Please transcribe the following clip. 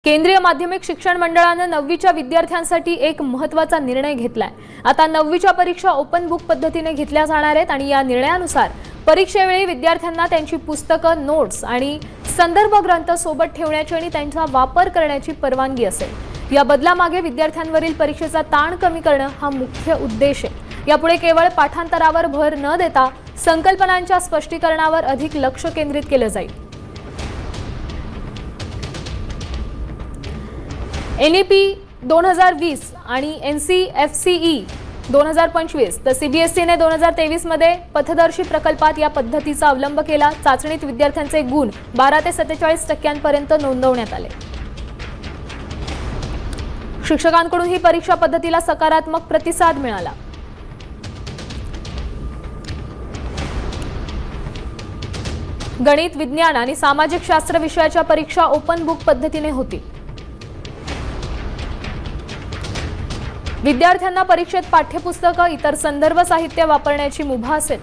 केंद्रीय माध्यमिक शिक्षण मंडळाने 9वीच्या विद्यार्थ्यांसाठी एक महत्त्वाचा निर्णय घेतलाय। आता 9वीच्या परीक्षा ओपन बुक पद्धतीने घेतल्या जाणार आहेत आणि या निर्णयानुसार परीक्षेवेळी विद्यार्थ्यांना त्यांची पुस्तकं, नोट्स आणि संदर्भ ग्रंथ सोबत ठेवण्याची आणि त्यांचा वापर करण्याची परवानगी असेल। या बदलामागे विद्यार्थ्यांवरील परीक्षेचा ताण कमी करणं हा मुख्य उद्देश आहे। यापुढे केवळ पाठांतरावर भर न देता संकल्पनांच्या स्पष्टीकरणावर अधिक लक्ष केंद्रित केलं जाईल। NEP 2020 आणि NCFCE 2025 तर CBSE ने 2023 मध्ये पथदर्शी प्रकल्पात या पद्धतीचा अवलंब केला। चाचणीत विद्यार्थ्यांचे गुण 12 ते 47% पर्यंत नोंदवण्यात आले। शिक्षकांकडून ही परीक्षा पद्धतीला सकारात्मक प्रतिसाद मिळाला। गणित, विज्ञान आणि सामाजिक शास्त्र विषयाच्या परीक्षा ओपन बुक पद्धतीने होती। विद्यार्थ्यांना परीक्षेत पाठ्यपुस्तकं, इतर संदर्भ साहित्य वापरण्याची मुभा असेल।